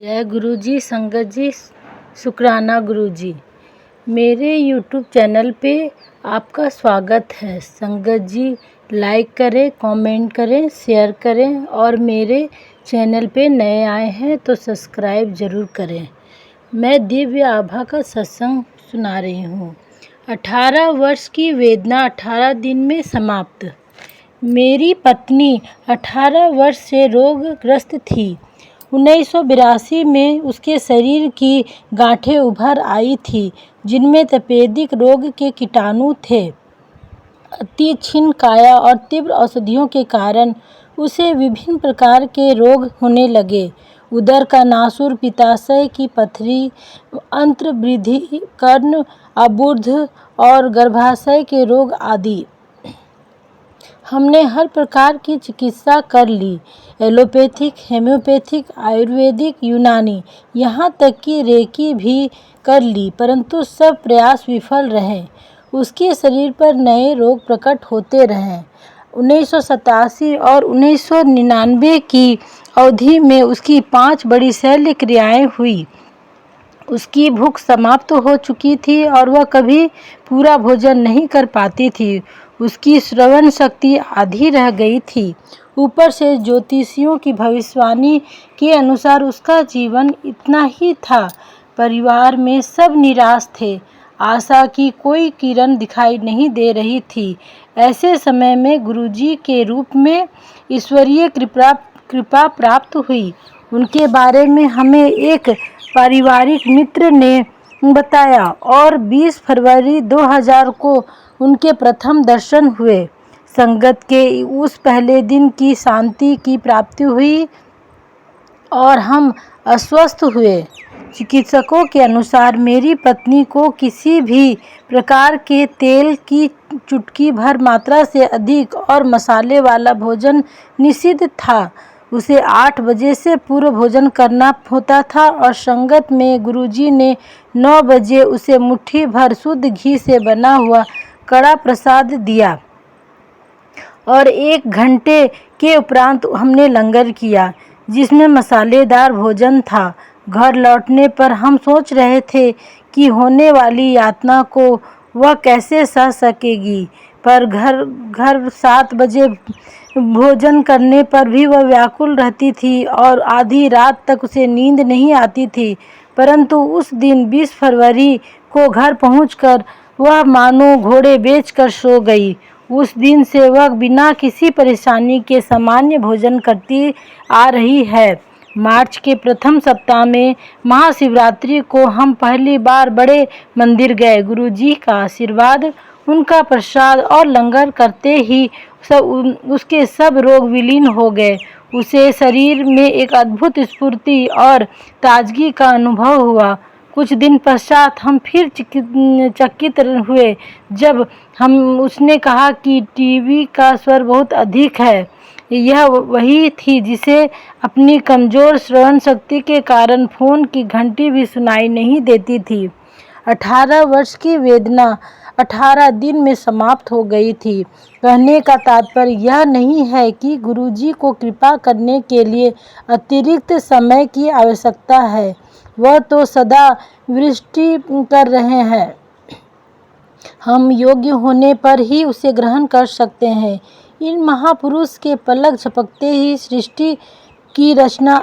जय गुरु जी। संगत जी, शुक्राना गुरु जी। मेरे YouTube चैनल पे आपका स्वागत है। संगत जी, लाइक करें, कमेंट करें, शेयर करें और मेरे चैनल पे नए आए हैं तो सब्सक्राइब ज़रूर करें। मैं दिव्य आभा का सत्संग सुना रही हूँ। 18 वर्ष की वेदना 18 दिन में समाप्त। मेरी पत्नी 18 वर्ष से रोगग्रस्त थी। 1982 में उसके शरीर की गांठें उभर आई थी जिनमें तपेदिक रोग के कीटाणु थे। अति क्षीण काया और तीव्र औषधियों के कारण उसे विभिन्न प्रकार के रोग होने लगे। उदर का नासूर, पित्ताशय की पथरी, अंत्रवृद्धि, कर्ण अबुर्ध और गर्भाशय के रोग आदि। हमने हर प्रकार की चिकित्सा कर ली, एलोपैथिक, होम्योपैथिक, आयुर्वेदिक, यूनानी, यहाँ तक कि रेकी भी कर ली, परंतु सब प्रयास विफल रहे। उसके शरीर पर नए रोग प्रकट होते रहे। 1987 और 1999 की अवधि में उसकी 5 बड़ी शल्य क्रियाएं हुई। उसकी भूख समाप्त हो चुकी थी और वह कभी पूरा भोजन नहीं कर पाती थी। उसकी श्रवण शक्ति आधी रह गई थी। ऊपर से ज्योतिषियों की भविष्यवाणी के अनुसार उसका जीवन इतना ही था। परिवार में सब निराश थे। आशा की कोई किरण दिखाई नहीं दे रही थी। ऐसे समय में गुरुजी के रूप में ईश्वरीय कृपा प्राप्त हुई। उनके बारे में हमें एक पारिवारिक मित्र ने बताया और 20 फरवरी 2000 को उनके प्रथम दर्शन हुए। संगत के उस पहले दिन की शांति की प्राप्ति हुई और हम अस्वस्थ हुए। चिकित्सकों के अनुसार मेरी पत्नी को किसी भी प्रकार के तेल की चुटकी भर मात्रा से अधिक और मसाले वाला भोजन निषिद्ध था। उसे 8 बजे से पूर्व भोजन करना होता था और संगत में गुरुजी ने 9 बजे उसे मुट्ठी भर शुद्ध घी से बना हुआ कड़ा प्रसाद दिया और 1 घंटे के उपरांत हमने लंगर किया जिसमें मसालेदार भोजन था। घर लौटने पर हम सोच रहे थे कि होने वाली यातना को वह कैसे सह सकेगी, पर घर 7 बजे भोजन करने पर भी वह व्याकुल रहती थी और आधी रात तक उसे नींद नहीं आती थी। परंतु उस दिन 20 फरवरी को घर पहुंचकर वह मानो घोड़े बेचकर सो गई। उस दिन से वह बिना किसी परेशानी के सामान्य भोजन करती आ रही है। मार्च के प्रथम सप्ताह में महाशिवरात्रि को हम पहली बार बड़े मंदिर गए। गुरुजी का आशीर्वाद, उनका प्रसाद और लंगर करते ही उसके सब रोग विलीन हो गए। उसे शरीर में एक अद्भुत स्फूर्ति और ताजगी का अनुभव हुआ। कुछ दिन पश्चात हम फिर चकित हुए जब उसने कहा कि टीवी का स्वर बहुत अधिक है। यह वही थी जिसे अपनी कमज़ोर श्रवण शक्ति के कारण फ़ोन की घंटी भी सुनाई नहीं देती थी। 18 वर्ष की वेदना 18 दिन में समाप्त हो गई थी। कहने का तात्पर्य यह नहीं है कि गुरुजी को कृपा करने के लिए अतिरिक्त समय की आवश्यकता है। वह तो सदा वृष्टि कर रहे हैं। हम योग्य होने पर ही उसे ग्रहण कर सकते हैं। इन महापुरुष के पलक झपकते ही सृष्टि की रचना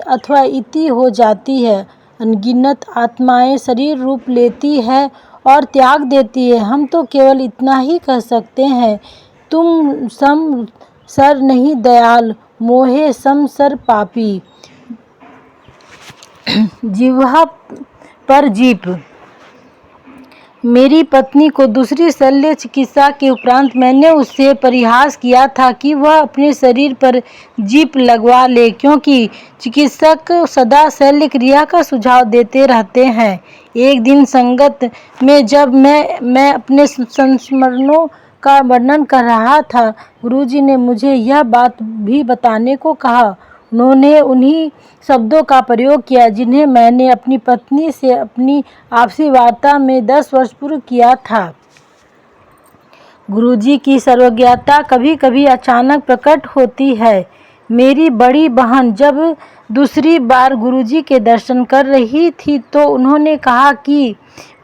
अथवा इति हो जाती है। अनगिनत आत्माएं शरीर रूप लेती है और त्याग देती है। हम तो केवल इतना ही कह सकते हैं, तुम सम सर नहीं दयाल, मोहे सम सर पापी। जिह्वा पर जीप। मेरी पत्नी को दूसरी शल्य चिकित्सा के उपरांत मैंने उससे परिहास किया था कि वह अपने शरीर पर जीप लगवा ले, क्योंकि चिकित्सक सदा शल्य क्रिया का सुझाव देते रहते हैं। एक दिन संगत में जब मैं अपने संस्मरणों का वर्णन कर रहा था, गुरुजी ने मुझे यह बात भी बताने को कहा। उन्होंने उन्हीं शब्दों का प्रयोग किया जिन्हें मैंने अपनी पत्नी से अपनी आपसी वार्ता में 10 वर्ष पूर्व किया था। गुरुजी की सर्वज्ञता कभी कभी अचानक प्रकट होती है। मेरी बड़ी बहन जब दूसरी बार गुरुजी के दर्शन कर रही थी तो उन्होंने कहा कि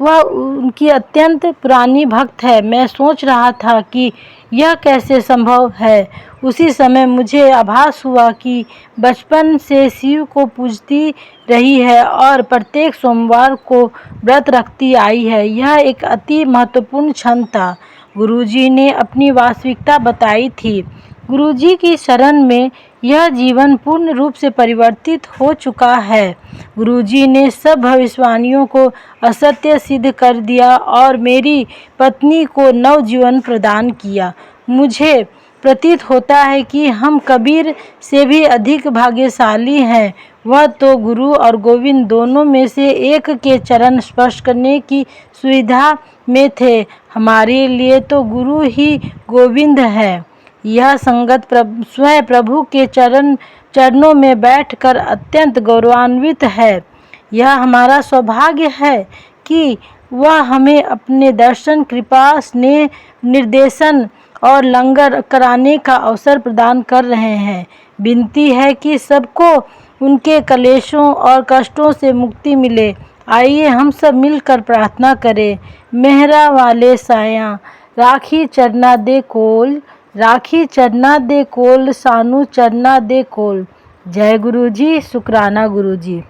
वह उनकी अत्यंत पुरानी भक्त है। मैं सोच रहा था कि यह कैसे संभव है। उसी समय मुझे आभास हुआ कि बचपन से शिव को पूजती रही है और प्रत्येक सोमवार को व्रत रखती आई है। यह एक अति महत्वपूर्ण क्षण था। गुरुजी ने अपनी वास्तविकता बताई थी। गुरुजी की शरण में यह जीवन पूर्ण रूप से परिवर्तित हो चुका है। गुरुजी ने सब भविष्यवाणियों को असत्य सिद्ध कर दिया और मेरी पत्नी को नव जीवन प्रदान किया। मुझे प्रतीत होता है कि हम कबीर से भी अधिक भाग्यशाली हैं। वह तो गुरु और गोविंद दोनों में से एक के चरण स्पर्श करने की सुविधा में थे। हमारे लिए तो गुरु ही गोविंद है। यह संगत स्वयं प्रभु के चरणों में बैठकर अत्यंत गौरवान्वित है। यह हमारा सौभाग्य है कि वह हमें अपने दर्शन, कृपा, स्नेह, निर्देशन और लंगर कराने का अवसर प्रदान कर रहे हैं। विनती है कि सबको उनके कलेशों और कष्टों से मुक्ति मिले। आइए हम सब मिलकर प्रार्थना करें। मेहरा वाले साया राखी चरना दे कोल, राखी चरना दे कोल, सानू चरना दे कोल। जय गुरु जी, शुक्राना गुरु जी।